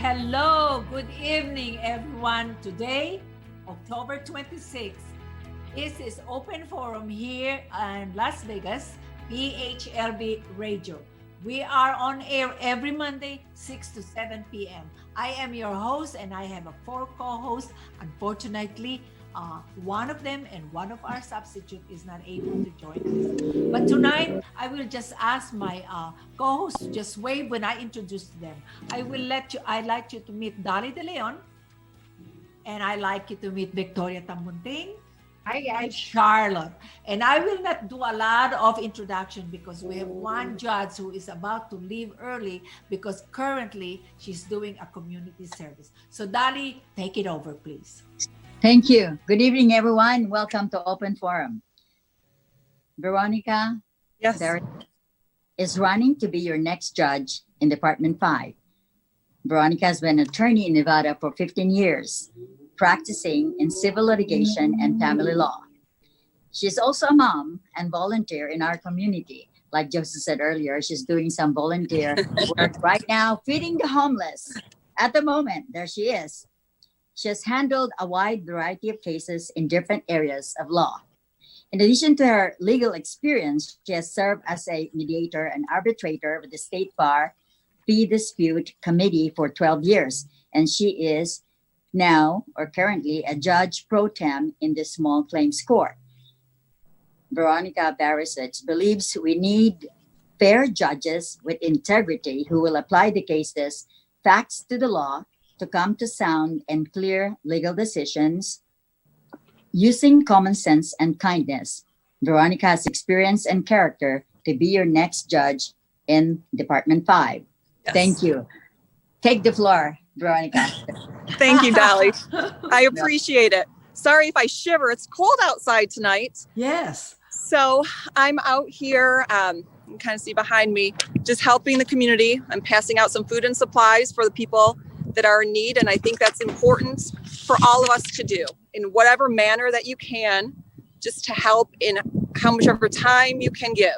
Hello, good evening, everyone. Today, October 26th, this is Open Forum here in Las Vegas, PHLB Radio. We are on air every Monday, 6 to 7 p.m. I am your host, and I have 4 co-hosts. Unfortunately, one of them and one of our substitute is not able to join us. But tonight, I will just ask my co-hosts to just wave when I introduce them. I'd like you to meet Dolly De Leon, and I'd like you to meet Victoria Tambunting. Hi guys. Charlotte. And I will not do a lot of introduction because we have one judge who is about to leave early because currently she's doing a community service. So Dolly, take it over, please. Thank you. Good evening, everyone. Welcome to Open Forum. Veronica, Yes. is running to be your next judge in Department 5. Veronica has been an attorney in Nevada for 15 years, practicing in civil litigation and family law. She's also a mom and volunteer in our community. Like Josie said earlier, she's doing some volunteer work right now, feeding the homeless. At the moment, there she is. She has handled a wide variety of cases in different areas of law. In addition to her legal experience, she has served as a mediator and arbitrator with the State Bar Fee Dispute Committee for 12 years. And she is now or currently a judge pro tem in the small claims court. Veronica Barisich believes we need fair judges with integrity who will apply the cases, facts to the law, to come to sound and clear legal decisions using common sense and kindness. Veronica has experience and character to be your next judge in Department 5. Yes. Thank you. Take the floor, Veronica. Thank you, Dolly. I appreciate it. Sorry if I shiver. It's cold outside tonight. Yes. So I'm out here, you can kind of see behind me, just helping the community. I'm passing out some food and supplies for the people that are in need. And I think that's important for all of us to do in whatever manner that you can, just to help in how much ever time you can give.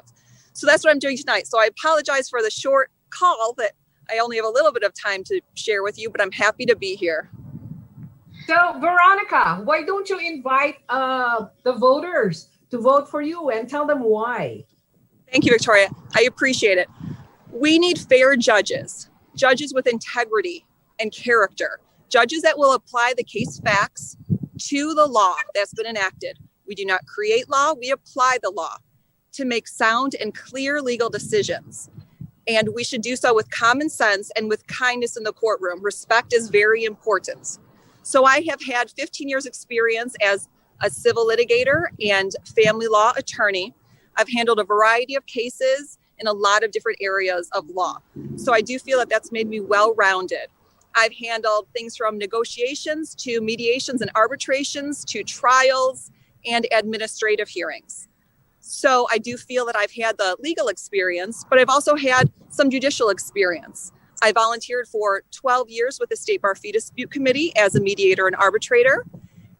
So that's what I'm doing tonight. So I apologize for the short call that I only have a little bit of time to share with you, but I'm happy to be here. So, Veronica, why don't you invite the voters to vote for you and tell them why? Thank you, Victoria. I appreciate it. We need fair judges, judges with integrity and character, judges that will apply the case facts to the law that's been enacted. We do not create law, we apply the law to make sound and clear legal decisions. And we should do so with common sense and with kindness in the courtroom. Respect is very important. So I have had 15 years experience as a civil litigator and family law attorney. I've handled a variety of cases in a lot of different areas of law. So I do feel that that's made me well-rounded. I've handled things from negotiations to mediations and arbitrations to trials and administrative hearings. So I do feel that I've had the legal experience, but I've also had some judicial experience. I volunteered for 12 years with the State Bar Fee Dispute Committee as a mediator and arbitrator.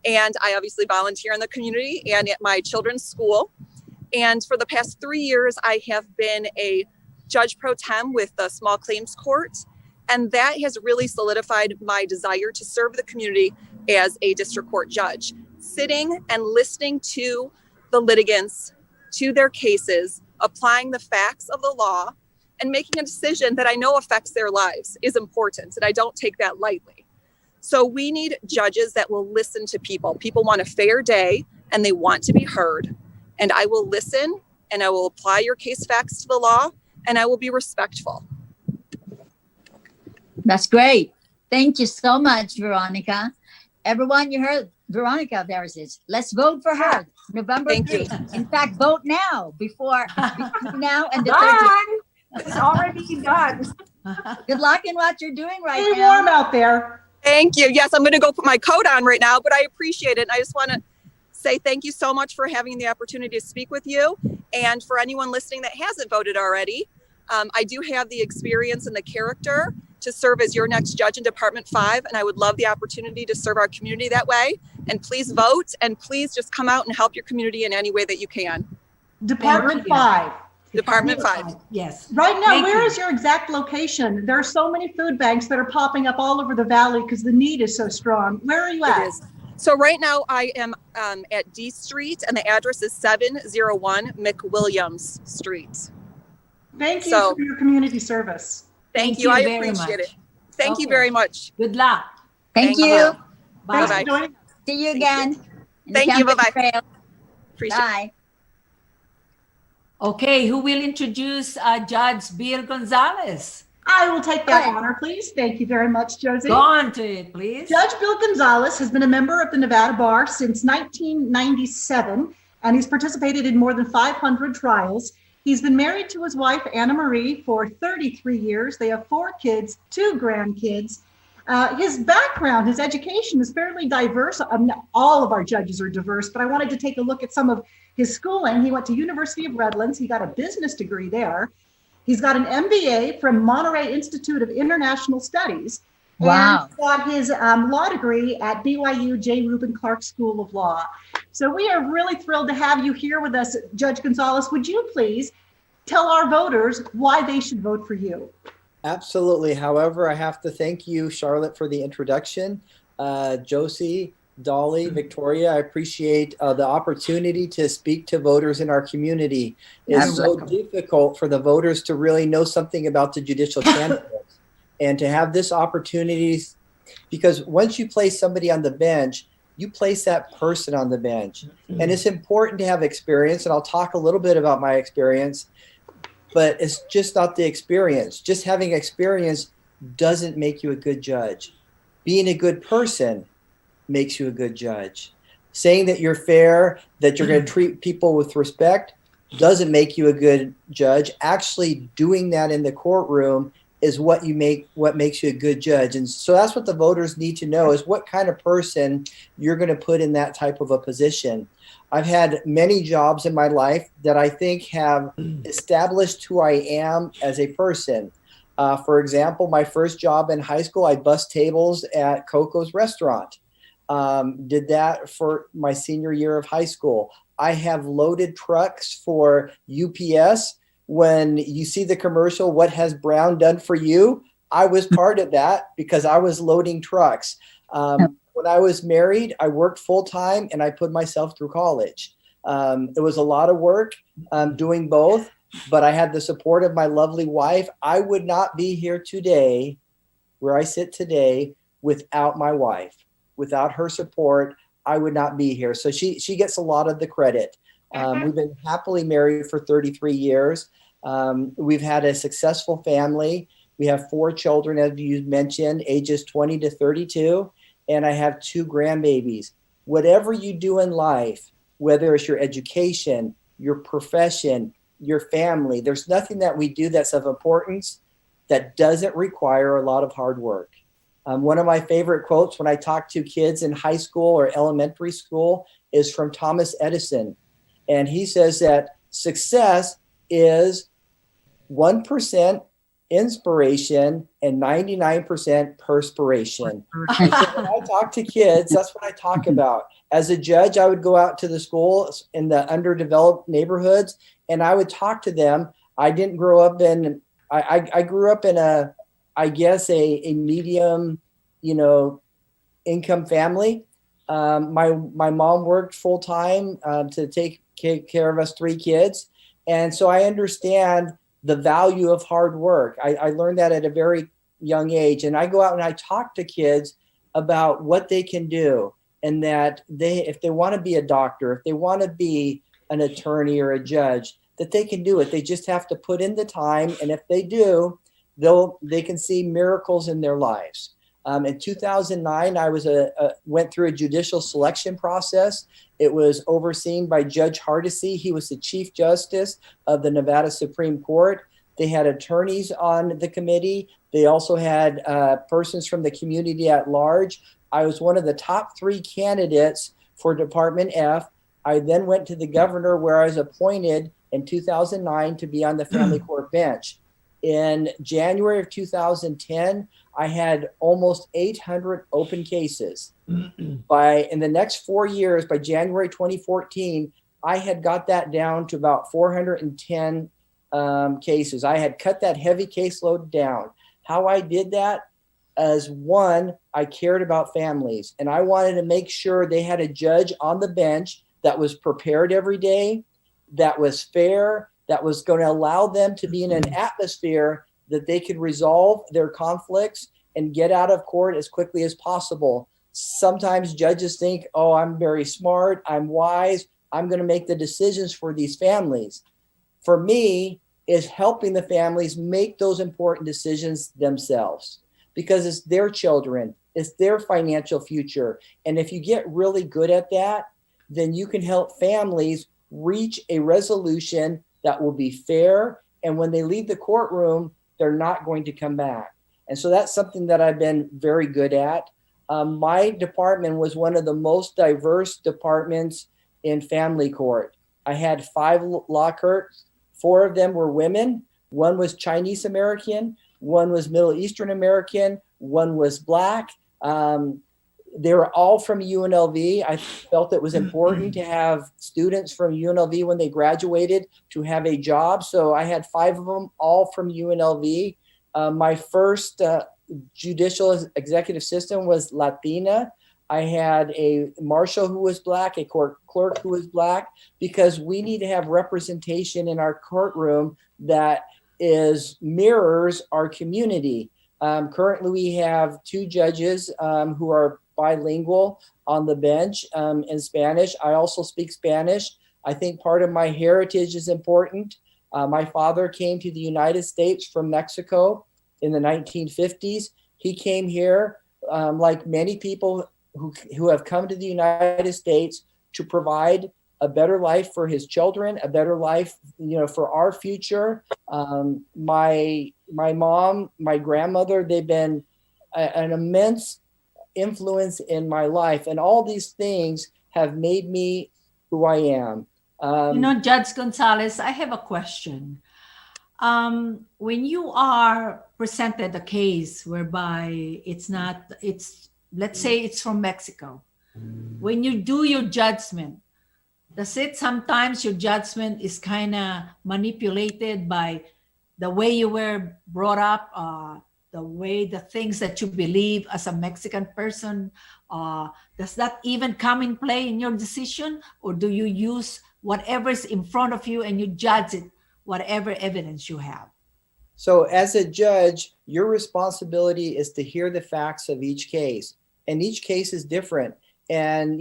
And I obviously volunteer in the community and at my children's school. And for the past 3 years, I have been a judge pro tem with the small claims court. And that has really solidified my desire to serve the community as a district court judge, sitting and listening to the litigants, to their cases, applying the facts of the law, and making a decision that I know affects their lives is important. And I don't take that lightly. So we need judges that will listen to people. People want a fair day and they want to be heard. And I will listen and I will apply your case facts to the law and I will be respectful. That's great. Thank you so much, Veronica. Everyone, you heard Veronica Barisich. Let's vote for her. November 3rd. In fact, vote now before now and the 30th. It's already done. Good luck in what you're doing right It's now. warm out there. Thank you. Yes, I'm going to go put my coat on right now, but I appreciate it. And I just want to say thank you so much for having the opportunity to speak with you. And for anyone listening that hasn't voted already, I do have the experience and the character to serve as your next judge in Department 5. And I would love the opportunity to serve our community that way. And please vote and please just come out and help your community in any way that you can. Department 5. Department 5. Yes. Right now, Thank where you. is your exact location? There are so many food banks that are popping up all over the valley because the need is so strong. Where are you It at? is. So right now I am at D Street, and the address is 701 McWilliams Street. Thank you So- for your community service. Thank you. I very appreciate much. it. Thank you Okay. very much. Good luck. Thank Thank you. you. Bye. Thanks for joining us. See you Thank again. in the Thank you. campaign Bye-bye. trail. Appreciate it. Bye. Okay, who will introduce Judge Bill Gonzalez? I will take that Go ahead. honor, please. Thank you very much, Josie. Go on to it, please. Judge Bill Gonzalez has been a member of the Nevada Bar since 1997, and he's participated in more than 500 trials. He's been married to his wife, Anna Marie, for 33 years. They have 4 kids, 2 grandkids. His background, his education is fairly diverse. All of our judges are diverse, but I wanted to take a look at some of his schooling. He went to University of Redlands. He got a business degree there. He's got an MBA from Monterey Institute of International Studies. Wow. And he's got his law degree at BYU J. Reuben Clark School of Law. So we are really thrilled to have you here with us, Judge Gonzalez. Would you please tell our voters why they should vote for you? Absolutely. However, I have to thank you, Charlotte, for the introduction. Josie, Dolly, Victoria, I appreciate the opportunity to speak to voters in our community. It's so difficult for the voters to really know something about the judicial candidates, and to have this opportunity, because once you place somebody on the bench, you place that person on the bench. And it's important to have experience, and I'll talk a little bit about my experience, but it's just not the experience. Just having experience doesn't make you a good judge. Being a good person makes you a good judge. Saying that you're fair, that you're going to treat people with respect, doesn't make you a good judge. Actually doing that in the courtroom is what makes you a good judge. And so that's what the voters need to know, is what kind of person you're going to put in that type of a position. I've had many jobs in my life that I think have established who I am as a person. For example, my first job in high school, I bussed tables at Coco's restaurant. Did that for my senior year of high school. I have loaded trucks for UPS. When you see the commercial, "What has Brown done for you?" I was part of that because I was loading trucks. When I was married, I worked full time and I put myself through college. It was a lot of work doing both, but I had the support of my lovely wife. I would not be here today, where I sit today, without my wife. Without her support, I would not be here. So she gets a lot of the credit. We've been happily married for 33 years. We've had a successful family. We have 4 children, as you mentioned, ages 20 to 32, and I have 2 grandbabies. Whatever you do in life, whether it's your education, your profession, your family, there's nothing that we do that's of importance that doesn't require a lot of hard work. One of my favorite quotes when I talk to kids in high school or elementary school is from Thomas Edison. And he says that success is 1% inspiration and 99% perspiration. And so when I talk to kids, that's what I talk about. As a judge, I would go out to the schools in the underdeveloped neighborhoods and I would talk to them. I didn't grow up in, I grew up in a medium, income family. My mom worked full time to take care of us 3 kids. And so I understand the value of hard work. I learned that at a very young age. And I go out and I talk to kids about what they can do, and that if they want to be a doctor, if they want to be an attorney or a judge, that they can do it. They just have to put in the time. And if they do, they can see miracles in their lives. In 2009, I went through a judicial selection process. It was overseen by Judge Hardesty. He was the Chief Justice of the Nevada Supreme Court. They had attorneys on the committee. They also had persons from the community at large. I was one of the top 3 candidates for Department F. I then went to the governor, where I was appointed in 2009 to be on the family court bench. In January of 2010, I had almost 800 open cases. In the next 4 years, by January 2014, I had got that down to about 410 cases. I had cut that heavy caseload down. How I did that? As one, I cared about families, and I wanted to make sure they had a judge on the bench that was prepared every day, that was fair, that was going to allow them to be in an atmosphere that they could resolve their conflicts and get out of court as quickly as possible. Sometimes judges think, oh, I'm very smart, I'm wise, I'm going to make the decisions for these families. For me, is helping the families make those important decisions themselves, because it's their children, it's their financial future. And if you get really good at that, then you can help families reach a resolution that will be fair. And when they leave the courtroom, they're not going to come back. And so that's something that I've been very good at. My department was one of the most diverse departments in family court. I had 5 law clerks. 4 of them were women. 1 was Chinese American. 1 was Middle Eastern American. 1 was Black. They were all from UNLV. I felt it was important to have students from UNLV when they graduated to have a job. So I had 5 of them, all from UNLV. My first judicial executive assistant was Latina. I had a marshal who was Black, a court clerk who was Black, because we need to have representation in our courtroom that mirrors our community. Currently, we have 2 judges who are bilingual on the bench in Spanish. I also speak Spanish. I think part of my heritage is important. My father came to the United States from Mexico in the 1950s. He came here, like many people who have come to the United States, to provide a better life for his children, a better life, for our future. My mom, my grandmother, they've been an immense influence in my life, and all these things have made me who I am. Judge Gonzalez, I have a question. When you are presented a case whereby let's say it's from Mexico, when you do your judgment, does it sometimes your judgment is kind of manipulated by the way you were brought up, the things that you believe as a Mexican person? Does that even come in play in your decision, or do you use whatever's in front of you and you judge it, whatever evidence you have? So as a judge, your responsibility is to hear the facts of each case, and each case is different. And,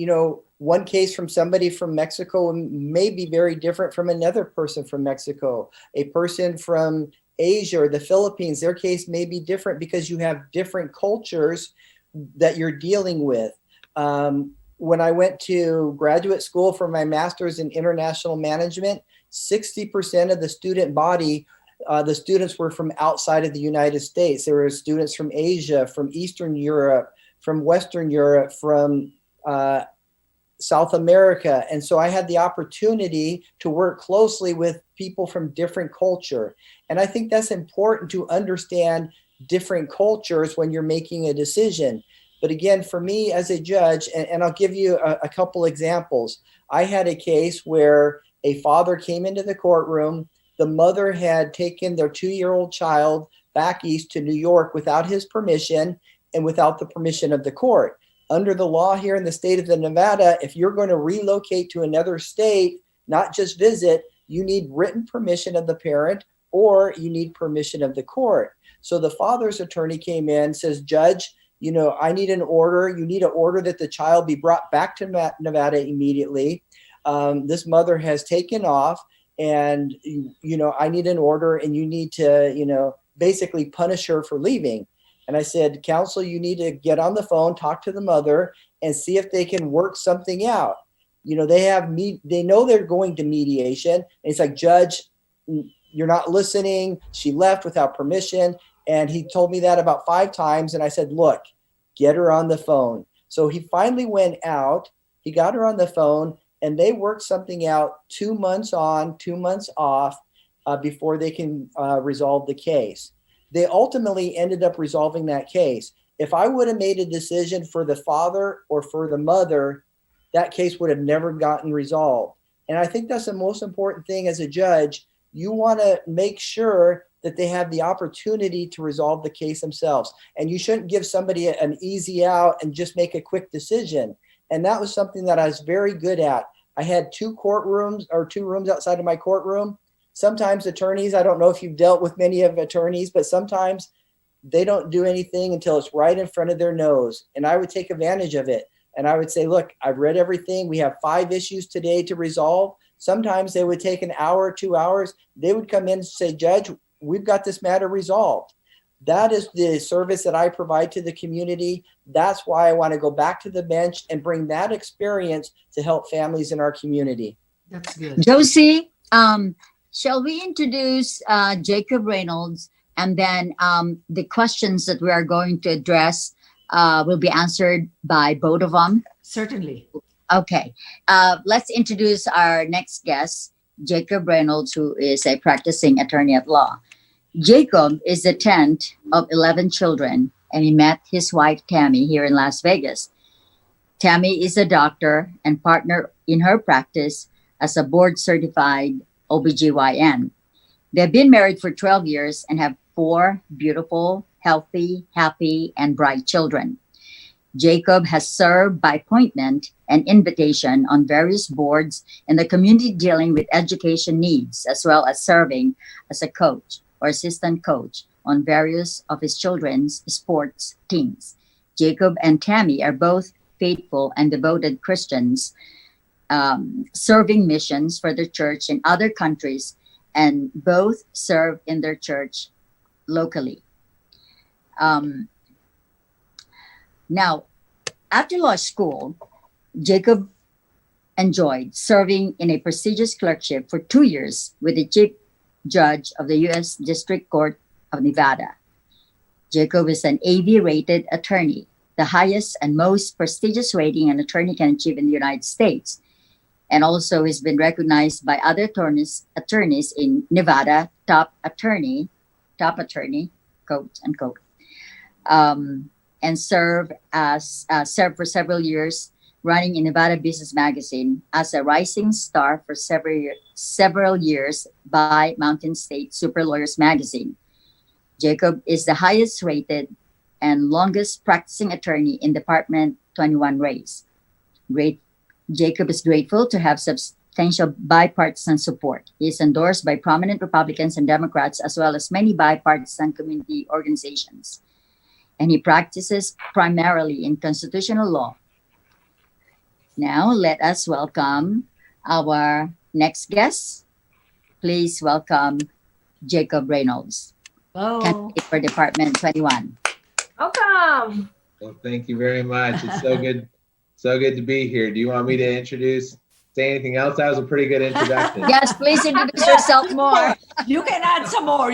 one case from somebody from Mexico may be very different from another person from Mexico. A person from Asia or the Philippines, their case may be different because you have different cultures that you're dealing with. When I went to graduate school for my master's in international management, 60% of the student body, the students were from outside of the United States. There were students from Asia, from Eastern Europe, from Western Europe, from South America. And so I had the opportunity to work closely with people from different culture. And I think that's important to understand different cultures when you're making a decision. But again, for me as a judge, and I'll give you a couple examples. I had a case where a father came into the courtroom. The mother had taken their 2-year-old child back east to New York without his permission and without the permission of the court. Under the law here in the state of Nevada, if you're going to relocate to another state, not just visit, you need written permission of the parent or you need permission of the court. So the father's attorney came in, says, Judge, I need an order. You need an order that the child be brought back to Nevada immediately. This mother has taken off and, I need an order and you need to, basically punish her for leaving. And I said, counsel, you need to get on the phone, talk to the mother and see if they can work something out. They know they're going to mediation. And it's like, Judge, you're not listening. She left without permission. And he told me that about 5 times. And I said, look, get her on the phone. So he finally went out. He got her on the phone and they worked something out 2 months on, 2 months off before they can resolve the case. They ultimately ended up resolving that case. If I would have made a decision for the father or for the mother, that case would have never gotten resolved. And I think that's the most important thing as a judge. you want to make sure that they have the opportunity to resolve the case themselves. And you shouldn't give somebody an easy out and just make a quick decision. And that was something that I was very good at. I had two rooms outside of my courtroom. Sometimes attorneys, I don't know if you've dealt with many of attorneys, but sometimes they don't do anything until it's right in front of their nose. And I would take advantage of it. And I would say, look, I've read everything. We have 5 issues today to resolve. Sometimes they would take an hour, 2 hours. They would come in and say, Judge, we've got this matter resolved. That is the service that I provide to the community. That's why I want to go back to the bench and bring that experience to help families in our community. That's good. Josie, shall we introduce Jacob Reynolds, and then the questions that we are going to address will be answered by both of them? Certainly. Okay. Let's introduce our next guest, Jacob Reynolds, who is a practicing attorney at law. Jacob is the 10th of 11 children, and he met his wife, Tammy, here in Las Vegas. Tammy is a doctor and partner in her practice as a board-certified OBGYN. They've been married for 12 years and have 4 beautiful, healthy, happy, and bright children. Jacob has served by appointment and invitation on various boards in the community dealing with education needs, as well as serving as a coach or assistant coach on various of his children's sports teams. Jacob and Tammy are both faithful and devoted Christians, serving missions for the church in other countries, and both serve in their church locally. Now, after law school, Jacob enjoyed serving in a prestigious clerkship for 2 years with the chief judge of the U.S. District Court of Nevada. Jacob is an AV-rated attorney, the highest and most prestigious rating an attorney can achieve in the United States, and also has been recognized by other attorneys in Nevada, top attorney, quote unquote, and served for several years, running in Nevada Business Magazine as a rising star for several years by Mountain State Super Lawyers Magazine. Jacob is the highest rated and longest practicing attorney in Department 21 race. Jacob is grateful to have substantial bipartisan support. He is endorsed by prominent Republicans and Democrats, as well as many bipartisan community organizations. And he practices primarily in constitutional law. Now, let us welcome our next guest. Please welcome Jacob Reynolds, candidate for Department 21. Welcome. Well, thank you very much. It's so good to be here. Do you want me to say anything else? That was a pretty good introduction. Yes, please introduce yourself more. You can add some more.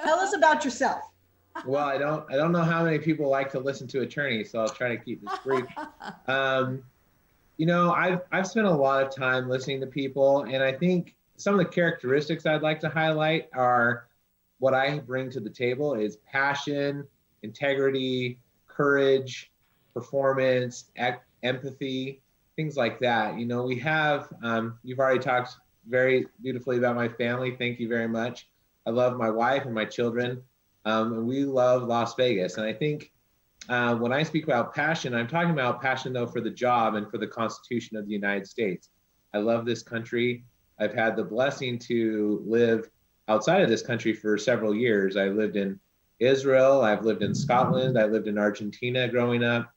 Tell us about yourself. Well, I don't know how many people like to listen to attorneys, so I'll try to keep this brief. I've spent a lot of time listening to people, and I think some of the characteristics I'd like to highlight are what I bring to the table is passion, integrity, courage, performance, empathy, things like that. We have, you've already talked very beautifully about my family. Thank you very much. I love my wife and my children, and we love Las Vegas. And I think when I speak about passion, I'm talking about passion, though, for the job and for the Constitution of the United States. I love this country. I've had the blessing to live outside of this country for several years. I lived in Israel. I've lived in Scotland. I lived in Argentina growing up.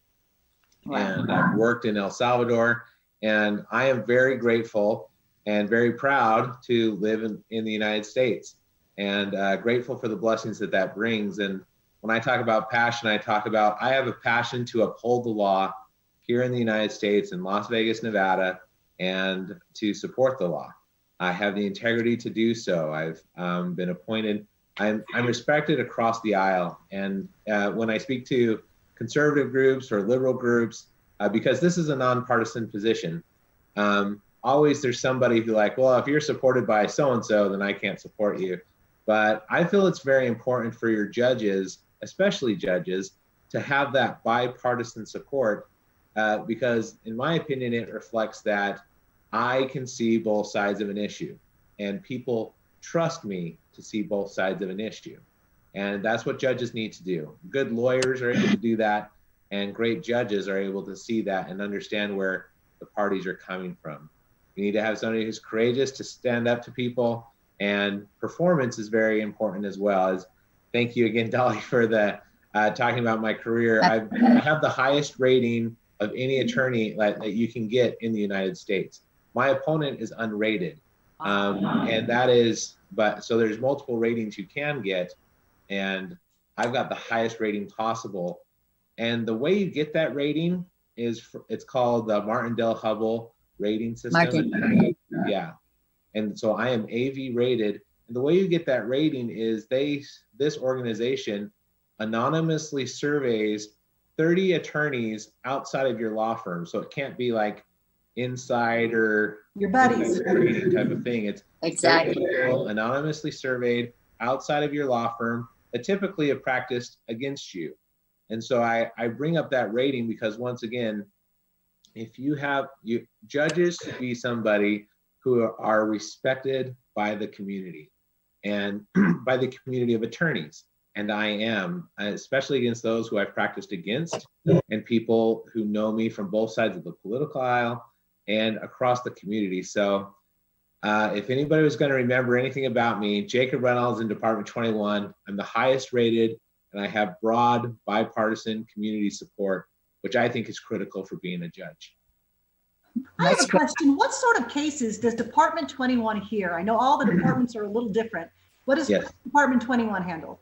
Wow. And I've worked in El Salvador. And I am very grateful and very proud to live in the United States, and grateful for the blessings that brings. And when I talk about passion, I have a passion to uphold the law here in the United States, in Las Vegas, Nevada, and to support the law. I have the integrity to do so. I've been appointed. I'm respected across the aisle. And when I speak to conservative groups or liberal groups, because this is a nonpartisan position, always there's somebody who well, if you're supported by so-and-so, then I can't support you. But I feel it's very important for your judges, especially judges, to have that bipartisan support, because in my opinion, it reflects that I can see both sides of an issue, and people trust me to see both sides of an issue. And that's what judges need to do. Good lawyers are able to do that, and great judges are able to see that and understand where the parties are coming from. You need to have somebody who's courageous to stand up to people, and performance is very important as well. As thank you again, Dolly, for the talking about my career. I have the highest rating of any attorney that you can get in the United States. My opponent is unrated, and that is, so there's multiple ratings you can get, and I've got the highest rating possible. And the way you get that rating is, it's called the Martindale-Hubbell rating system. Yeah. And so I am AV rated. And the way you get that rating is this organization anonymously surveys 30 attorneys outside of your law firm. So it can't be like inside or your buddies rating type of thing. It's exactly people anonymously surveyed outside of your law firm that typically have practiced against you. And so I bring up that rating because, once again, if judges should be somebody who are respected by the community and by the community of attorneys. And I am, especially against those who I've practiced against, and people who know me from both sides of the political aisle and across the community. So if anybody was going to remember anything about me, Jacob Reynolds in Department 21, I'm the highest rated, and I have broad bipartisan community support, which I think is critical for being a judge. I have a question. What sort of cases does Department 21 hear? I know all the departments are a little different. What does Department 21 handle?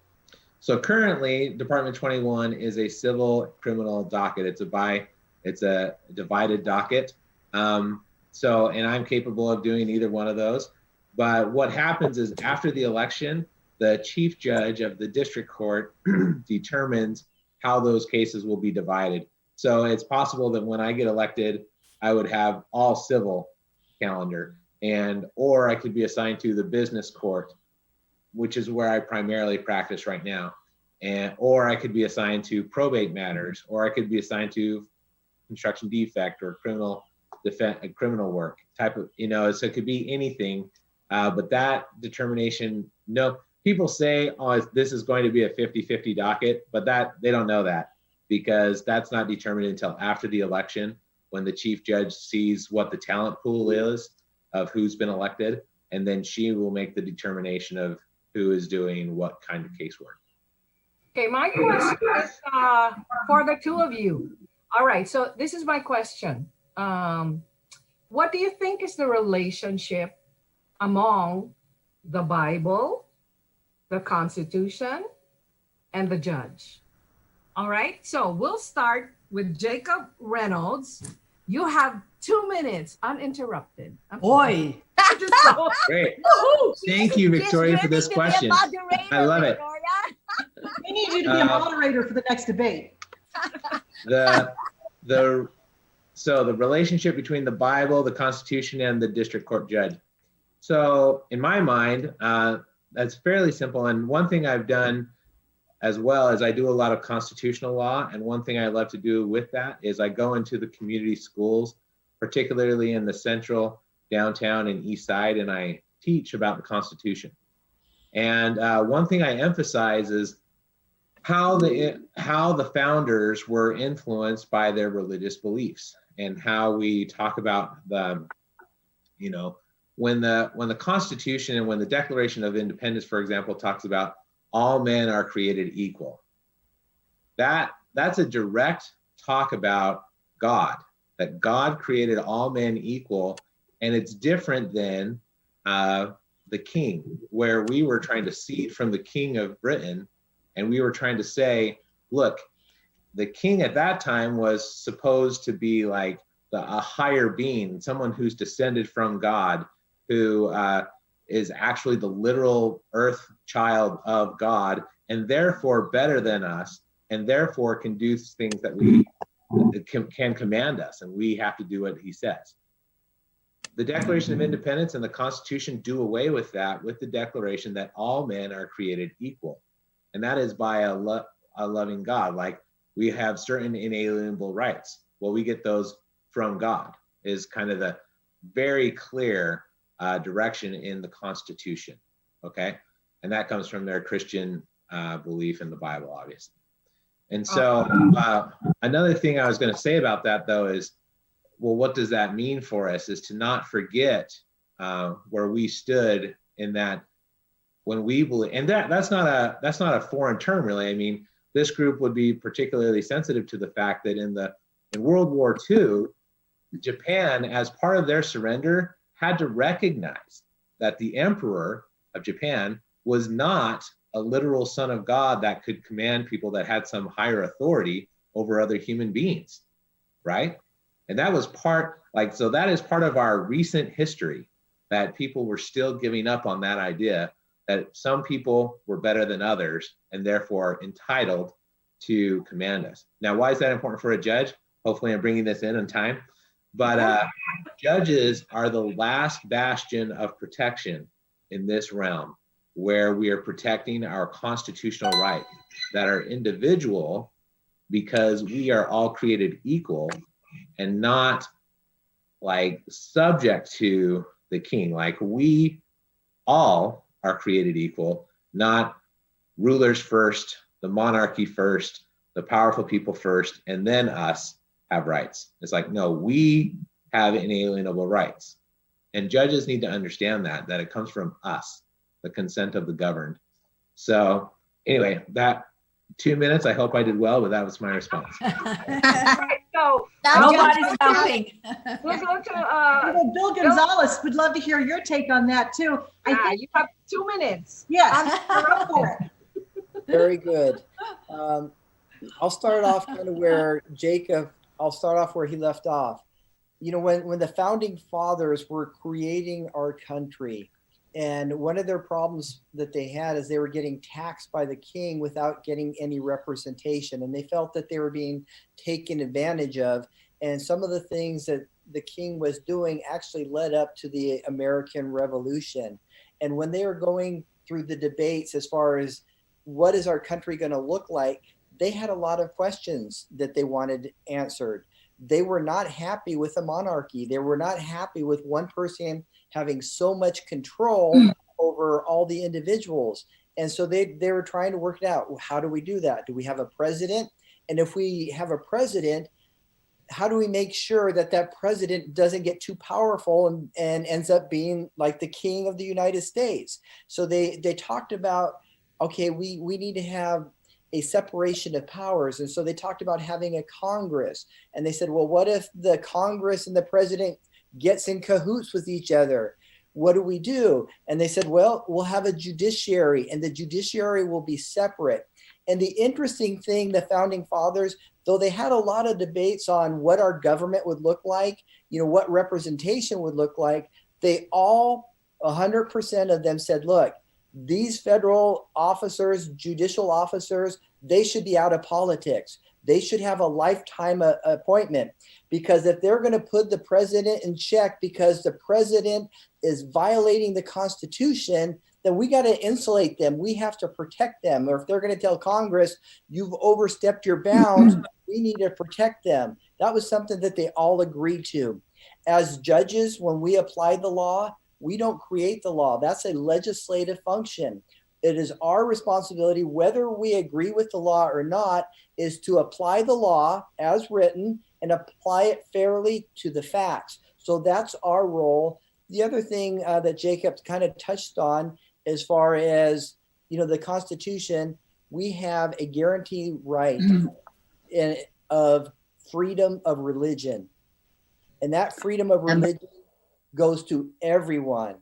So currently, Department 21 is a civil criminal docket. It's a divided docket. And I'm capable of doing either one of those. But what happens is, after the election, the chief judge of the district court determines how those cases will be divided. So it's possible that when I get elected, I would have all civil calendar, or I could be assigned to the business court, which is where I primarily practice right now. Or I could be assigned to probate matters, or I could be assigned to construction defect or criminal work type of, so it could be anything. But that determination, no, people say, oh, this is going to be a 50-50 docket, but they don't know that, because that's not determined until after the election, when the chief judge sees what the talent pool is of who's been elected, and then she will make the determination of who is doing what kind of casework. Okay, my question is for the two of you. All right, so this is my question. What do you think is the relationship among the Bible, the Constitution, and the judge? All right, so we'll start with Jacob Reynolds. You have 2 minutes uninterrupted. Boy. Great. Thank you, Victoria, for this question. I love it. We need you to be a moderator for the next debate. So the relationship between the Bible, the Constitution, and the district court judge. So in my mind, that's fairly simple. And one thing I've done as well is I do a lot of constitutional law. And one thing I love to do with that is I go into the community schools, particularly in the central, downtown, and east side, and I teach about the Constitution. And one thing I emphasize is how the founders were influenced by their religious beliefs, and how we talk about when the Constitution and when the Declaration of Independence, for example, talks about all men are created equal. That's a direct talk about God, that God created all men equal, and it's different than the king, where we were trying to cede from the king of Britain, and we were trying to say, look, the king at that time was supposed to be like a higher being, someone who's descended from God, who is actually the literal earth child of God, and therefore better than us, and therefore can do things that we can command us, and we have to do what he says. The Declaration of Independence and the Constitution do away with that, with the declaration that all men are created equal. And that is by a loving God. Like, we have certain inalienable rights. Well, we get those from God, is kind of the very clear direction in the Constitution. Okay. And that comes from their Christian belief in the Bible, obviously. And so another thing I was going to say about that, though, is, well, what does that mean for us? Is to not forget where we stood in that when we believe, and that's not a foreign term, really. I mean, this group would be particularly sensitive to the fact that in World War II, Japan, as part of their surrender, had to recognize that the emperor of Japan was not a literal son of God that could command people, that had some higher authority over other human beings, right? And that was so that is part of our recent history, that people were still giving up on that idea that some people were better than others and therefore entitled to command us. Now, why is that important for a judge? Hopefully I'm bringing this in on time. But judges are the last bastion of protection in this realm, where we are protecting our constitutional rights that are individual, because we are all created equal and not like subject to the king. Like, we all are created equal, not rulers first, the monarchy first, the powerful people first, and then us have rights. It's like, no, we have inalienable rights. And judges need to understand that it comes from us, the consent of the governed. So anyway, that 2 minutes, I hope I did well, but that was my response. So Nobody's stopping. we'll go to Bill Gonzalez would love to hear your take on that too. I think, you have 2 minutes. yes, go for it. Very good. I'll start off kind of where I'll start off where he left off. You know, when the founding fathers were creating our country, and one of their problems that they had is they were getting taxed by the king without getting any representation. And they felt that they were being taken advantage of. And some of the things that the king was doing actually led up to the American Revolution. And when they were going through the debates as far as what is our country going to look like, they had a lot of questions that they wanted answered. They were not happy with the monarchy. They were not happy with one person having so much control over all the individuals. And so they were trying to work it out. How do we do that? Do we have a president? And if we have a president, how do we make sure that president doesn't get too powerful and ends up being like the king of the United States? So they talked about, okay, we need to have a separation of powers. And so they talked about having a Congress. And they said, well, what if the Congress and the president gets in cahoots with each other? What do we do? And they said, well, we'll have a judiciary, and the judiciary will be separate. And the interesting thing, the founding fathers, though they had a lot of debates on what our government would look like, you know, what representation would look like, they all, 100% of them said, look, these federal officers, judicial officers, they should be out of politics. They should have a lifetime appointment, because if they're going to put the president in check because the president is violating the Constitution, then we got to insulate them. We have to protect them. Or if they're going to tell Congress, you've overstepped your bounds, we need to protect them. That was something that they all agreed to. As judges, when we apply the law, we don't create the law. That's a legislative function. It is our responsibility, whether we agree with the law or not, is to apply the law as written and apply it fairly to the facts. So that's our role. The other thing that Jacob kind of touched on, as far as, you know, the Constitution, we have a guaranteed right of freedom of religion. And that freedom of religion goes to everyone.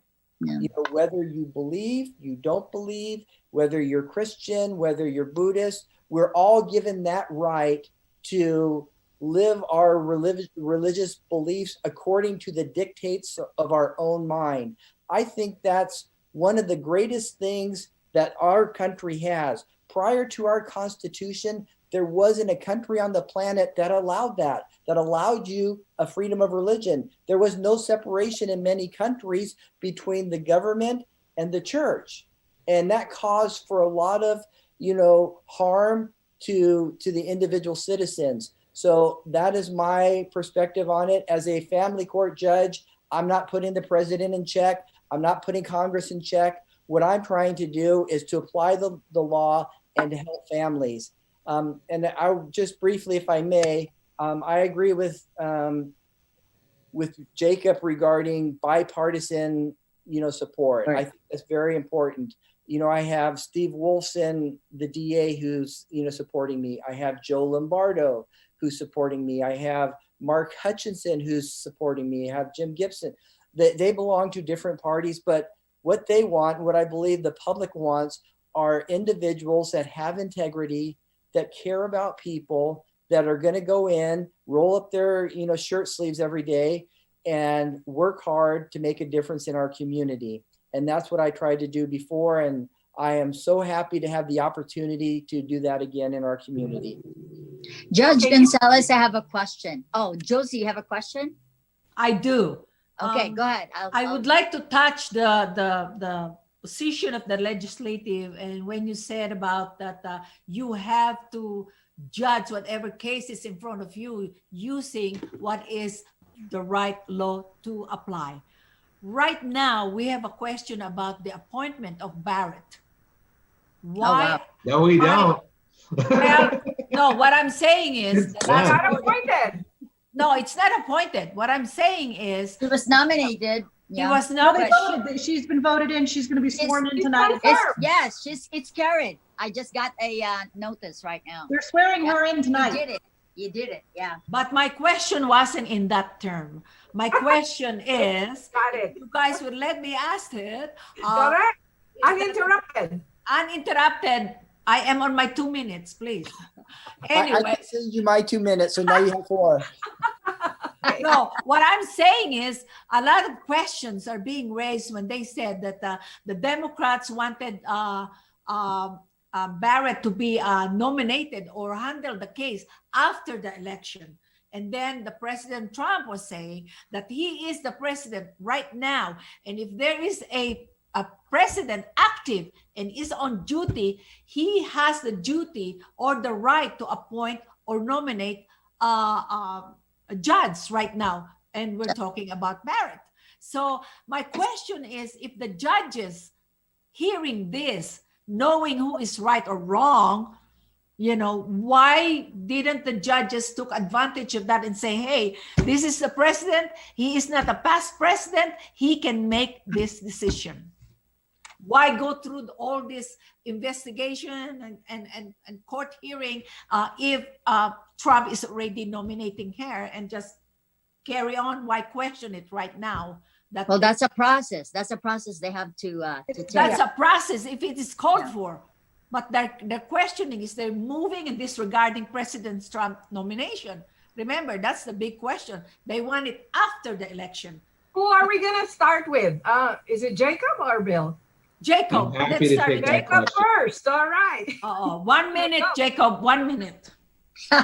Yeah. You know, whether you believe, you don't believe, whether you're Christian, whether you're Buddhist, we're all given that right to live our religious beliefs according to the dictates of our own mind. I think that's one of the greatest things that our country has. Prior to our Constitution, there wasn't a country on the planet that allowed you a freedom of religion. There was no separation in many countries between the government and the church. And that caused for a lot of, you know, harm to the individual citizens. So that is my perspective on it. As a family court judge, I'm not putting the president in check. I'm not putting Congress in check. What I'm trying to do is to apply the law and to help families. And I'll just briefly, if I may, I agree with Jacob regarding bipartisan, support. Right. I think that's very important. I have Steve Wolfson, the DA, who's, supporting me. I have Joe Lombardo, who's supporting me. I have Mark Hutchinson, who's supporting me. I have Jim Gibson. They belong to different parties, but what they want, what I believe the public wants, are individuals that have integrity, that care about people, that are going to go in, roll up their, shirt sleeves every day and work hard to make a difference in our community. And that's what I tried to do before. And I am so happy to have the opportunity to do that again in our community. Judge Gonzalez, I have a question. Oh, Josie, you have a question? I do. Okay, go ahead. I would like to touch the position of the legislative, and when you said about that you have to judge whatever case is in front of you using what is the right law to apply. Right now, we have a question about the appointment of Barrett. Why? wow. No, we don't. Well, no, what I'm saying is It's Not done. appointed. no, it's not appointed. What I'm saying is She was nominated. he Yeah. was No, not. they voted. She's been voted in. She's going to be sworn in It's tonight. confirmed. Yes, it's carried. I just got a notice right now. They're swearing her in You tonight. did it. You did it. Yeah. But my question wasn't in that term. My question is, Got it. you guys would let me ask it. Correct. Uninterrupted. Uninterrupted. I am on my 2 minutes, please. I Anyway, can send you my 2 minutes, so now you have 4. no, what I'm saying is a lot of questions are being raised when they said that the Democrats wanted Barrett to be nominated or handle the case after the election. And then the President Trump was saying that he is the president right now. And if there is a president active and is on duty, he has the duty or the right to appoint or nominate a judge right now. And we're talking about Barrett. So my question is, if the judges hearing this, knowing who is right or wrong, why didn't the judges took advantage of that and say, hey, this is the president. He is not a past president. He can make this decision. Why go through all this investigation and court hearing if Trump is already nominating her, and just carry on? Why question it right now? Well, that's a process. That's a process they have to take. That's a process if it is called for. But their questioning is they're moving and disregarding President Trump's nomination. Remember, that's the big question. They want it after the election. Who are we going to start with? Is it Jacob or Bill? Jacob, I'm happy let's to start take with that Jacob. Jacob question. first. All right. 1 minute, Jacob, 1 minute.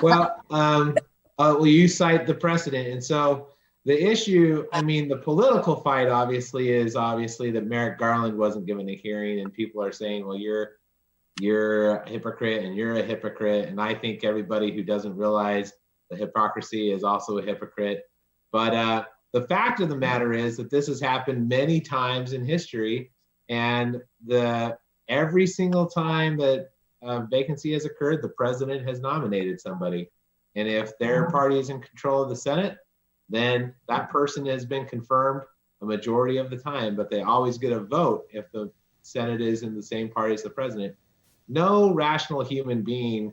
Well, you cite the precedent. And so the issue, the political fight obviously that Merrick Garland wasn't given a hearing, and people are saying, well, you're a hypocrite and you're a hypocrite. And I think everybody who doesn't realize the hypocrisy is also a hypocrite. But the fact of the matter is that this has happened many times in history, and every single time that a vacancy has occurred, the president has nominated somebody. And if their party is in control of the Senate, then that person has been confirmed a majority of the time, but they always get a vote if the Senate is in the same party as the president. No rational human being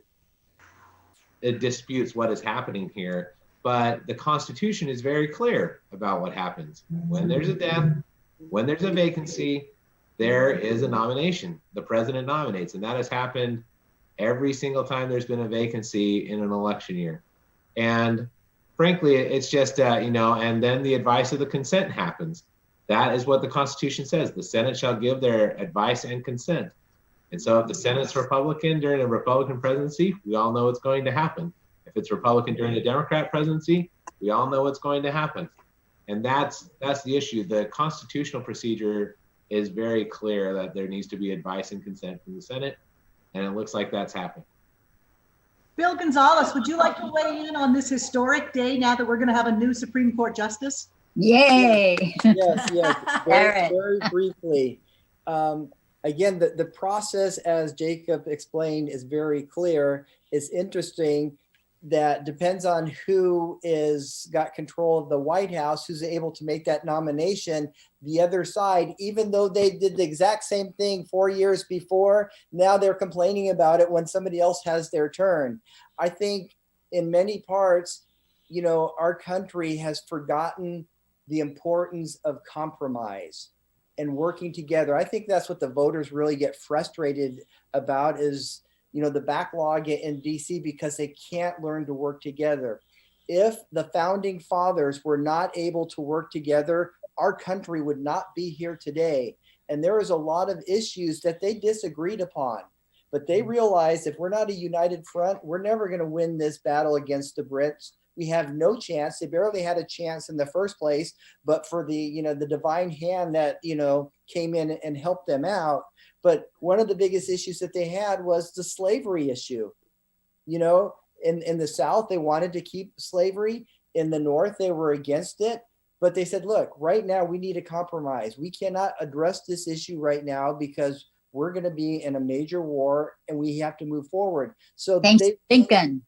disputes what is happening here, but the Constitution is very clear about what happens. When there's a death, when there's a vacancy, there is a nomination. The president nominates, and that has happened every single time there's been a vacancy in an election year. And frankly, it's just, and then the advice of the consent happens. That is what the Constitution says. The Senate shall give their advice and consent. And so if the Senate's Republican during a Republican presidency, we all know what's going to happen. If it's Republican during a Democrat presidency, we all know what's going to happen. And that's the issue. The constitutional procedure is very clear that there needs to be advice and consent from the Senate. And it looks like that's happened. Bill Gonzalez, would you like to weigh in on this historic day now that we're going to have a new Supreme Court justice? Yay. Yes, Barrett. very briefly. again, the process, as Jacob explained, is very clear. It's interesting that depends on who is got control of the White House, who's able to make that nomination. The other side, even though they did the exact same thing 4 years before, now they're complaining about it when somebody else has their turn. I think in many parts, you know, our country has forgotten the importance of compromise and working together. I think that's what the voters really get frustrated about is, you know, the backlog in DC because they can't learn to work together. If the founding fathers were not able to work together, our country would not be here today. And there is a lot of issues that they disagreed upon, but they realized if we're not a united front, we're never going to win this battle against the Brits. We have no chance. They barely had a chance in the first place, but for the, you know, the divine hand that, you know, came in and helped them out. But one of the biggest issues that they had was the slavery issue. You know, in the South, they wanted to keep slavery. In the North, they were against it. But they said, look, right now we need a compromise. We cannot address this issue right now because we're going to be in a major war and we have to move forward. So Thanks, Lincoln.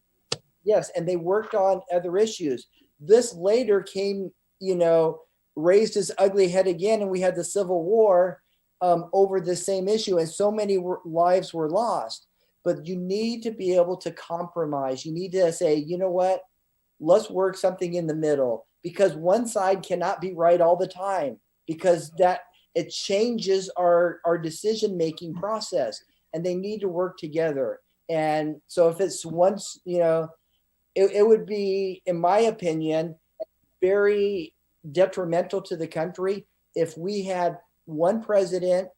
Yes, and they worked on other issues. This later came, you know, raised its ugly head again, and we had the Civil War over the same issue, and so many lives were lost. But you need to be able to compromise. You need to say, you know what, let's work something in the middle, because one side cannot be right all the time, because that it changes our decision-making process, and they need to work together. And so if it's once, you know, it would be, in my opinion, very detrimental to the country if we had one president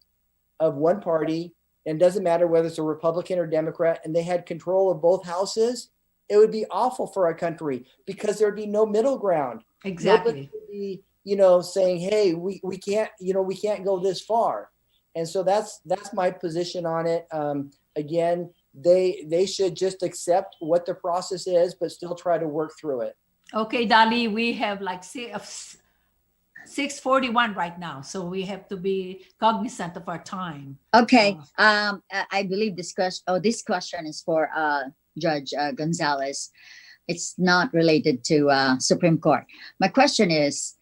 of one party, and doesn't matter whether it's a Republican or Democrat, and they had control of both houses. It would be awful for our country because there'd be no middle ground. Exactly. Nobody would be, you know, saying, hey, we can't, you know, we can't go this far. And so that's my position on it. Again, they should just accept what the process is, but still try to work through it. Okay, Dolly, we have like 6:41 right now, so we have to be cognizant of our time. Okay, I believe this question is for Judge Gonzalez. It's not related to Supreme Court. My question is,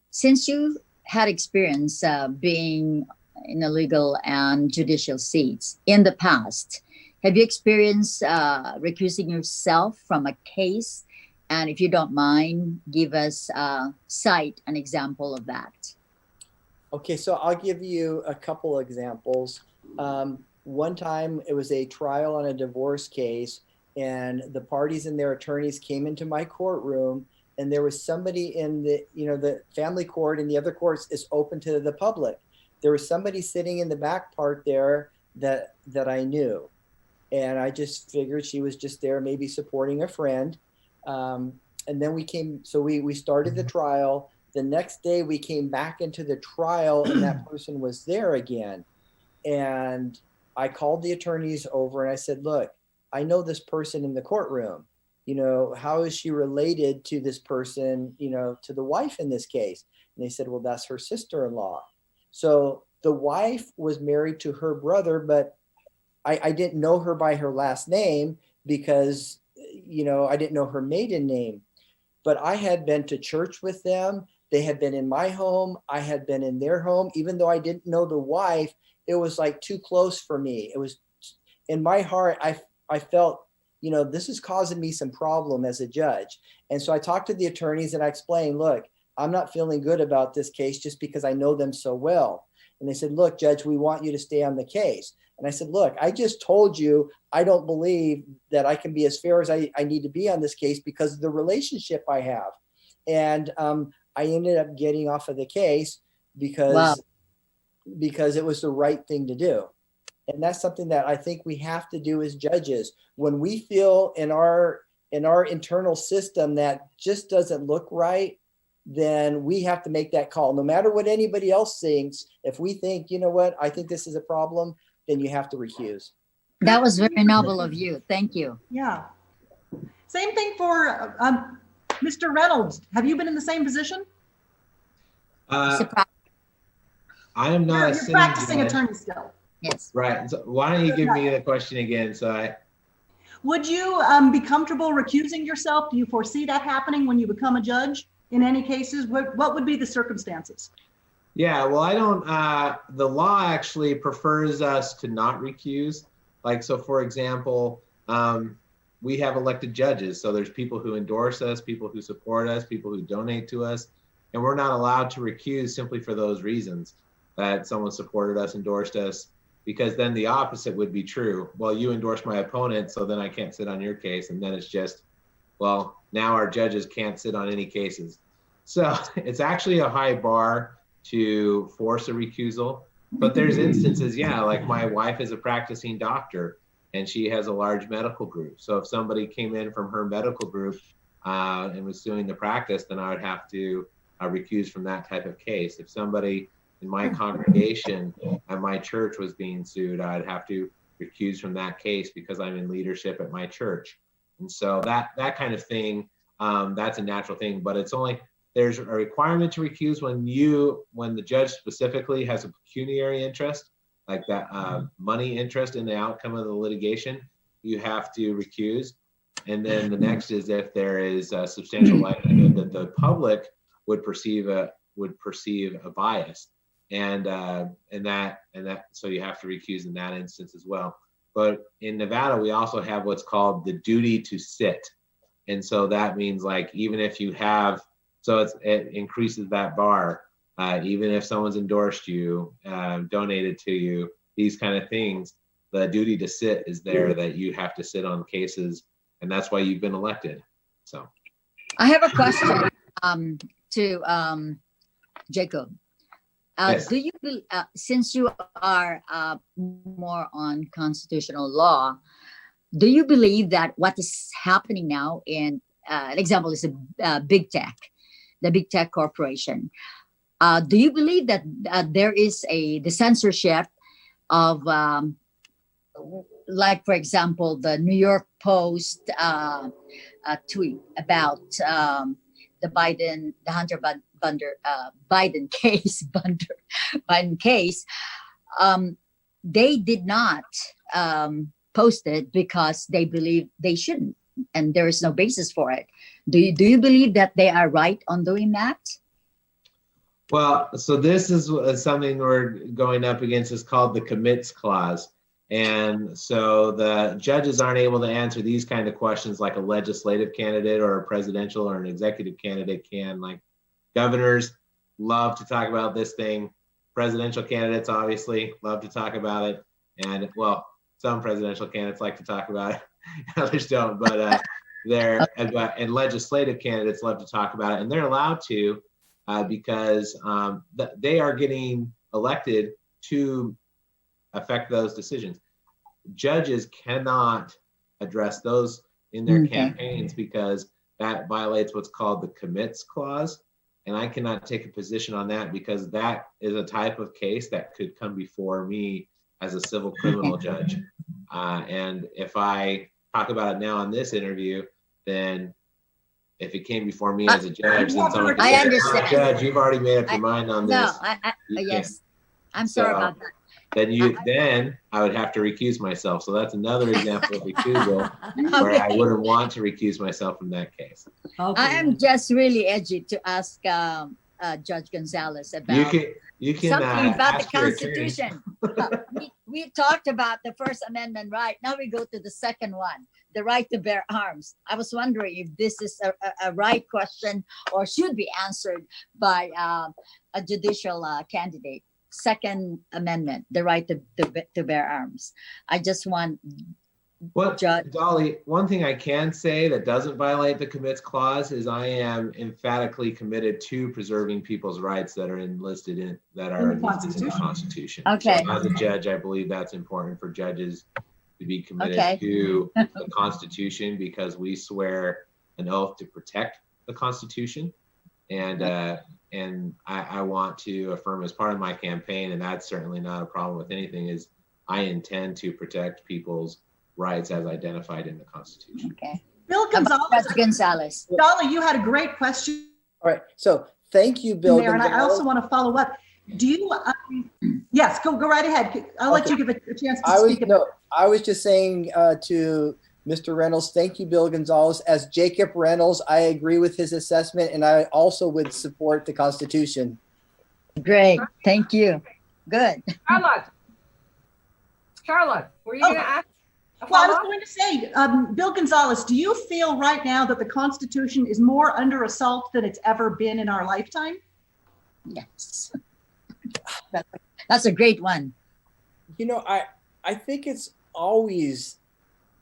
since you had experience being in the legal and judicial seats in the past, have you experienced recusing yourself from a case? And if you don't mind, give us cite an example of that. Okay, so I'll give you a couple examples. One time it was a trial on a divorce case, and the parties and their attorneys came into my courtroom, and there was somebody in the, you know, the family court, and the other courts is open to the public. There was somebody sitting in the back part there that I knew. And I just figured she was just there maybe supporting a friend. And then we started the trial. The next day we came back into the trial and that person was there again. And I called the attorneys over and I said, look, I know this person in the courtroom. You know, how is she related to this person, you know, to the wife in this case? And they said, well, that's her sister-in-law. So the wife was married to her brother, but I didn't know her by her last name because, you know, I didn't know her maiden name. But I had been to church with them. They had been in my home. I had been in their home. Even though I didn't know the wife, it was like too close for me. It was in my heart. I felt, you know, this is causing me some problem as a judge. And so I talked to the attorneys and I explained, look, I'm not feeling good about this case just because I know them so well. And they said, look, Judge, we want you to stay on the case. And I said, look, I just told you I don't believe that I can be as fair as I need to be on this case because of the relationship I have. And I ended up getting off of the case because it was the right thing to do. And that's something that I think we have to do as judges. When we feel in our internal system that just doesn't look right, then we have to make that call. No matter what anybody else thinks, if we think, you know what, I think this is a problem, then you have to recuse. That was very noble of you. Thank you. Yeah. Same thing for Mr. Reynolds. Have you been in the same position? I am not a You're sitting practicing judge. attorney still. Yes. Right. So why don't you give me the question again? Would you be comfortable recusing yourself? Do you foresee that happening when you become a judge in any cases? What would be the circumstances? Yeah, well, I don't, the law actually prefers us to not recuse. Like, so for example, we have elected judges. So there's people who endorse us, people who support us, people who donate to us, and we're not allowed to recuse simply for those reasons, that someone supported us, endorsed us, because then the opposite would be true. Well, you endorsed my opponent, so then I can't sit on your case. And then it's just, well, now our judges can't sit on any cases. So it's actually a high bar to force a recusal. But there's instances, yeah, like my wife is a practicing doctor and she has a large medical group. So if somebody came in from her medical group and was suing the practice, then I would have to recuse from that type of case. If somebody in my congregation at my church was being sued, I'd have to recuse from that case because I'm in leadership at my church. And so that kind of thing, that's a natural thing, but it's only, there's a requirement to recuse when the judge specifically has a pecuniary interest, like that money interest in the outcome of the litigation, you have to recuse. And then the next is if there is a substantial likelihood that the public would perceive a bias. And that, so you have to recuse in that instance as well. But in Nevada, we also have what's called the duty to sit. And so that means like, even if you have, so it increases that bar, even if someone's endorsed you, donated to you, these kind of things, the duty to sit is there, that you have to sit on cases, and that's why you've been elected. So I have a question to Jacob. Yes. Do you, since you are more on constitutional law, do you believe that what is happening now in, an example is big tech, the big tech corporation? Do you believe that there is the censorship of, like, for example, the New York Post tweet about the Hunter Biden case, Biden case, they did not post it because they believe they shouldn't, and there is no basis for it. Do you believe that they are right on doing that? Well, so this is something we're going up against, is called the commits clause. And so the judges aren't able to answer these kind of questions like a legislative candidate or a presidential or an executive candidate can. Like, governors love to talk about this thing. Presidential candidates obviously love to talk about it. And well, some presidential candidates like to talk about it, others don't, but and legislative candidates love to talk about it, and they're allowed to because they are getting elected to affect those decisions. Judges cannot address those in their campaigns because that violates what's called the commits clause. And I cannot take a position on that because that is a type of case that could come before me as a civil criminal judge. And if I talk about it now in this interview, then if it came before me as a judge, then someone could say, I understand. Judge, you've already made up your mind on this. No, yes. I'm sorry about that. Then I would have to recuse myself. So that's another example of recusal where I wouldn't want to recuse myself from that case. Okay. I am just really edgy to ask Judge Gonzalez about you can something about the ask your Constitution. We talked about the First Amendment right. Now we go to the second one, the right to bear arms. I was wondering if this is a right question or should be answered by a judicial candidate. Second Amendment, the right to bear arms. I just want Judge Dolly, one thing I can say that doesn't violate the commits clause is I am emphatically committed to preserving people's rights that are enlisted in the Constitution. Okay. So as a judge, I believe that's important for judges to be committed to the Constitution because we swear an oath to protect the Constitution. And I want to affirm as part of my campaign, and that's certainly not a problem with anything, is I intend to protect people's rights as identified in the Constitution. Okay. Bill Gonzalez. Dolly, you had a great question. All right. So thank you, Bill there, and I Gonzalez. also want to follow up. Do you, yes, go right ahead. I'll let you give a chance to speak. I was just saying to Mr. Reynolds, thank you, Bill Gonzalez. As Jacob Reynolds, I agree with his assessment, and I also would support the Constitution. Great. Thank you. Good. Charlotte, were you going to ask? Well, I was going to say, Bill Gonzalez, do you feel right now that the Constitution is more under assault than it's ever been in our lifetime? Yes. That's a great one. You know, I think it's always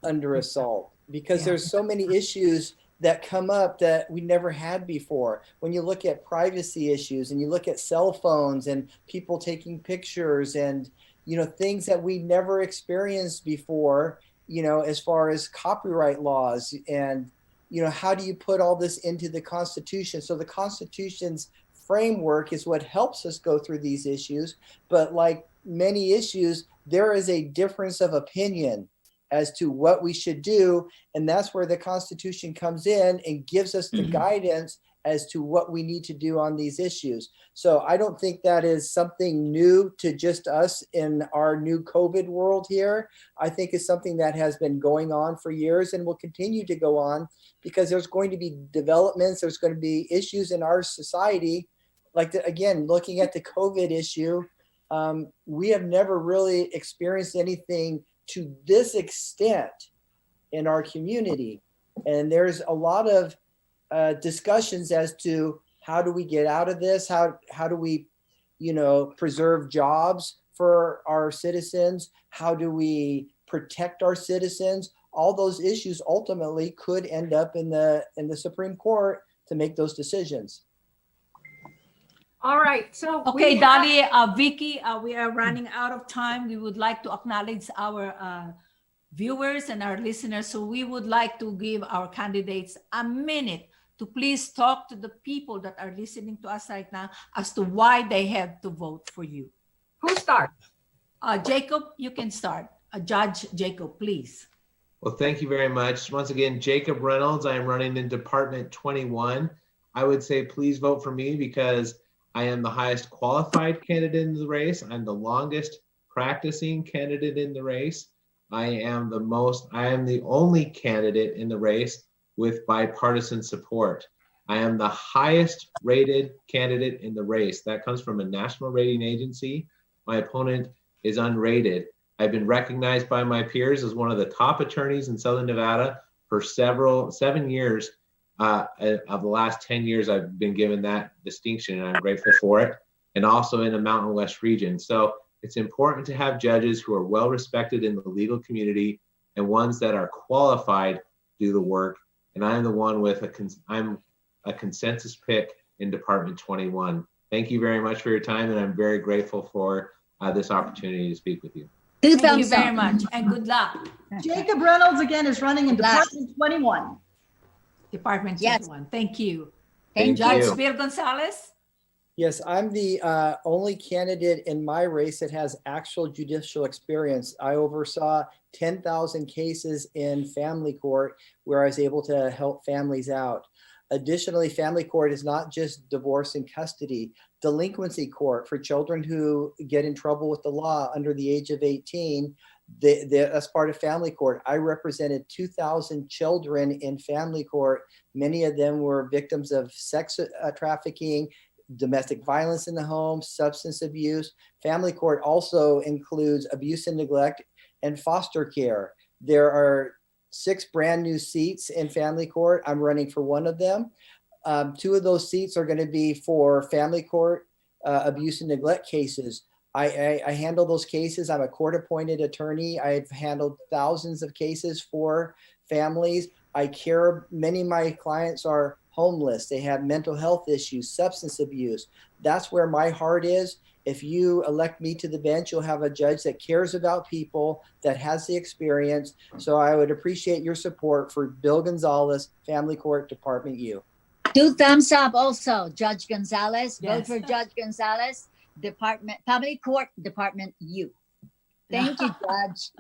under assault because there's so many issues that come up that we never had before. When you look at privacy issues and you look at cell phones and people taking pictures and, you know, things that we never experienced before, you know, as far as copyright laws and, you know, how do you put all this into the Constitution? So the Constitution's framework is what helps us go through these issues. But like many issues, there is a difference of opinion as to what we should do. And that's where the Constitution comes in and gives us the guidance as to what we need to do on these issues. So I don't think that is something new to just us in our new COVID world here. I think it's something that has been going on for years and will continue to go on because there's going to be developments, there's going to be issues in our society. Like, again, looking at the COVID issue, we have never really experienced anything to this extent in our community. And there's a lot of discussions as to how do we get out of this? How do we, you know, preserve jobs for our citizens? How do we protect our citizens? All those issues ultimately could end up in the Supreme Court to make those decisions. All right. So okay, Dolly, Vicky, we are running out of time. We would like to acknowledge our viewers and our listeners. So we would like to give our candidates a minute to please talk to the people that are listening to us right now as to why they have to vote for you. Who starts? Jacob, you can start. Judge Jacob, please. Well, thank you very much. Once again, Jacob Reynolds. I am running in Department 21. I would say please vote for me because I am the highest qualified candidate in the race. I'm the longest practicing candidate in the race. I am the only candidate in the race with bipartisan support. I am the highest rated candidate in the race. That comes from a national rating agency. My opponent is unrated. I've been recognized by my peers as one of the top attorneys in Southern Nevada for 7 years. Of the last 10 years, I've been given that distinction, and I'm grateful for it, and also in the Mountain West region. So it's important to have judges who are well respected in the legal community and ones that are qualified to do the work. And I'm the one with I'm a consensus pick in Department 21. Thank you very much for your time, and I'm very grateful for this opportunity to speak with you. Thank you very much, and good luck. Jacob Reynolds again is running in Department 21. Department 21. Thank you. Thank Judge you. Bill Gonzalez? Yes, I'm the only candidate in my race that has actual judicial experience. I oversaw 10,000 cases in family court where I was able to help families out. Additionally, family court is not just divorce and custody. Delinquency court for children who get in trouble with the law under the age of 18, that's part of family court. I represented 2,000 children in family court. Many of them were victims of sex trafficking, domestic violence in the home, substance abuse. Family court also includes abuse and neglect and foster care. There are 6 brand new seats in family court. I'm running for one of them. 2 of those seats are going to be for family court abuse and neglect cases. I handle those cases. I'm a court-appointed attorney. I've handled thousands of cases for families. Many of my clients are homeless. They have mental health issues, substance abuse. That's where my heart is. If you elect me to the bench, you'll have a judge that cares about people, that has the experience. So I would appreciate your support for Bill Gonzalez, Family Court, Department U. 2 thumbs up also, Judge Gonzalez. Yes. Vote for Judge Gonzalez, Department, Family Court, Department U. Thank you, Judge.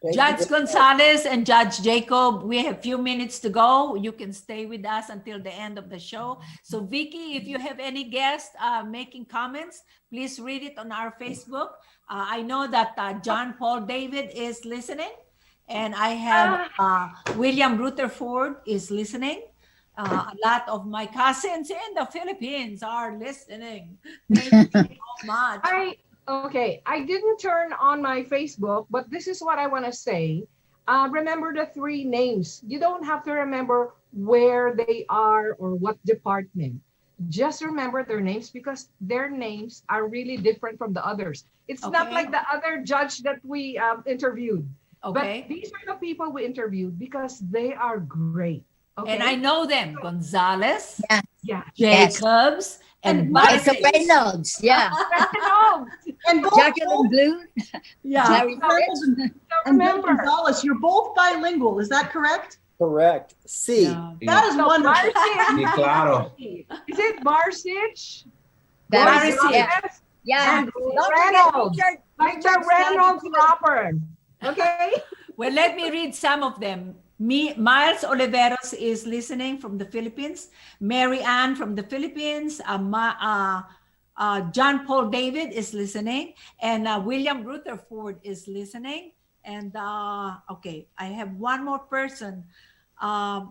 Judge Gonzalez and Judge Jacob, we have few minutes to go. You can stay with us until the end of the show. So Vicky, if you have any guests making comments, please read it on our Facebook. I know that John Paul David is listening, and I have William Rutherford is listening. A lot of my cousins in the Philippines are listening. Thank you so much. Okay, I didn't turn on my Facebook, but this is what I want to say. Remember the 3 names. You don't have to remember where they are or what department. Just remember their names because their names are really different from the others. It's not like the other judge that we interviewed. Okay. But these are the people we interviewed because they are great. Okay? And I know them. Gonzalez, Yeah. Jacobs, and Michael Barisich. Reynolds. Yeah. And both, Jacqueline Blue. Yeah. Larry Reynolds Fitz. and Bill Remember. Gonzalez, you're both bilingual. Is that correct? Correct. C. Yeah. That is So wonderful. Sí, claro. Is it Barisich? Barisich. Gonzalez, Yeah. And Don't forget Reynolds. Richard. Like the Reynolds proper. Okay? Well, let me read some of them. Miles Oliveros is listening from the Philippines. Mary Ann from the Philippines. John Paul David is listening. And William Rutherford is listening. And okay, I have one more person. I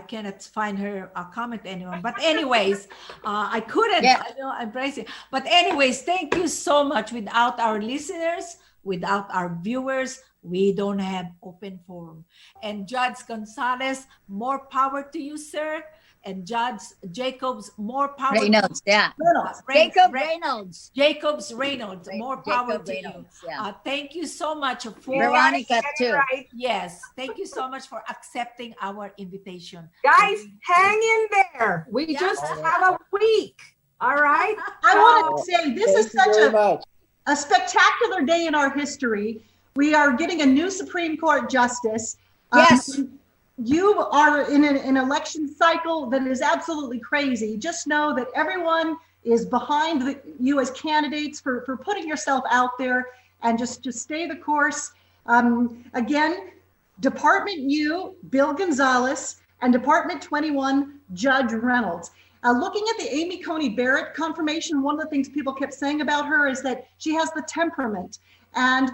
cannot find her comment anymore. But anyways, I couldn't. Yeah. I know I'm praising. But anyways, thank you so much. Without our listeners, without our viewers, we don't have open forum. And Judge Gonzalez, more power to you, sir. And Judge Jacobs, more power Reynolds. Yeah. Reynolds. Jacob Reynolds. Jacobs Reynolds, more power Jacob to Reynolds, you. yeah. Thank you so much for Veronica too. Right. yes. Thank you so much for accepting our invitation. Guys, hang in there. We Yeah. just have a week. All right? I want to say this is Thank you such very much. a spectacular day in our history. We are getting a new Supreme Court justice. Yes. You are in an election cycle that is absolutely crazy. Just know that everyone is behind you as candidates for putting yourself out there, and just stay the course. Again, Department U, Bill Gonzalez, and Department 21, Judge Reynolds. Looking at the Amy Coney Barrett confirmation, one of the things people kept saying about her is that she has the temperament and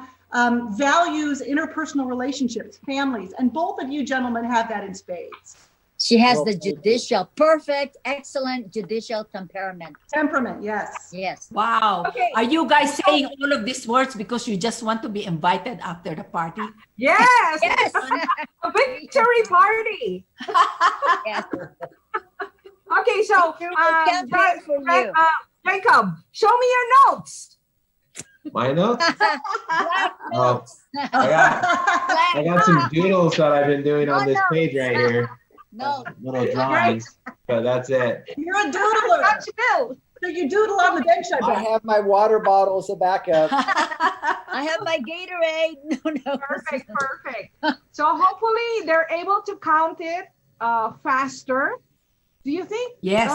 values interpersonal relationships, families, and both of you gentlemen have that in spades. She has the judicial, perfect, excellent judicial temperament. Temperament, yes. Yes. Wow. Okay. Are you guys saying all of these words because you just want to be invited after the party? Yes. Yes. A victory party. Yes. Okay, so Can't wait for you. Jacob, show me your notes. My notes? Black Oh, notes. I got some doodles that I've been doing on this page right here. No. Little drawings, but that's it. You're a doodler. That's Bill. So you doodle on the bench, I I bet. have my water bottle as a backup. I have my Gatorade. No. Perfect. So hopefully they're able to count it faster. Do you think? Yes.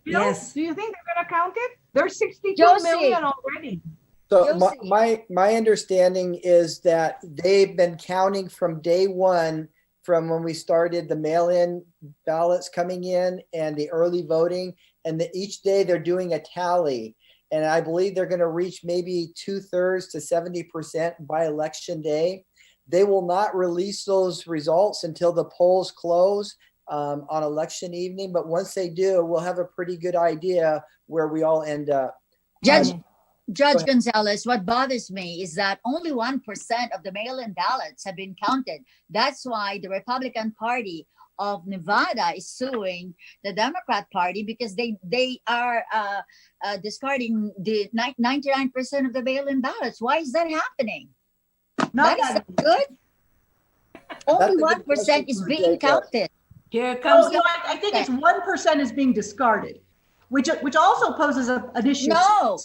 Bill, Yes. Do you think they're gonna count it? There's 62 Josie. million already. So Josie. my understanding is that they've been counting from day one, from when we started the mail-in ballots coming in and the early voting, and each day they're doing a tally. And I believe they're going to reach maybe 2/3 to 70% by election day. They will not release those results until the polls close on election evening. But once they do, we'll have a pretty good idea where we all end up. Judge Go ahead. Gonzalez, what bothers me is that only 1% of the mail-in ballots have been counted. That's why the Republican Party of Nevada is suing the Democrat Party, because they are discarding the 99% of the mail-in ballots. Why is that happening? Not That that is good. Only That's a good 1% is question for being Jacob. counted. Here comes Oh, no, I think it's 1% is being discarded, which also poses an issue. No.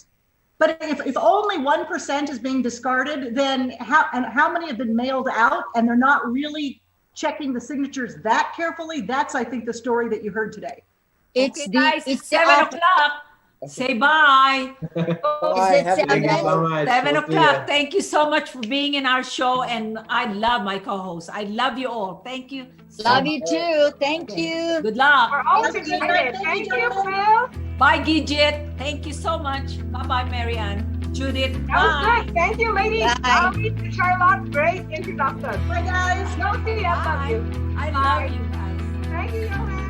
But if only 1% is being discarded, then how many have been mailed out and they're not really checking the signatures that carefully? That's, I think, the story that you heard today. It's okay, the guys, it's it's the 7 office. o'clock. Say bye. Bye. Is it Have a good Thank you night. so much. 7 We'll see o'clock. ya. Thank you so much for being in our show. And I love my co-host. I love you all. Thank you. so Love much. you too. Thank Okay. you. Good luck. We're all Have a good excited. night. Thank Thank you, you, gentlemen. Phil. Bye, Gidget. Thank you so much. Bye-bye, Marianne. Judith. That was Bye. good. Thank you, ladies. Bye. Charlotte, great introduction. Bye, guys. Josie, I love you. I love you guys. Thank you, Johan.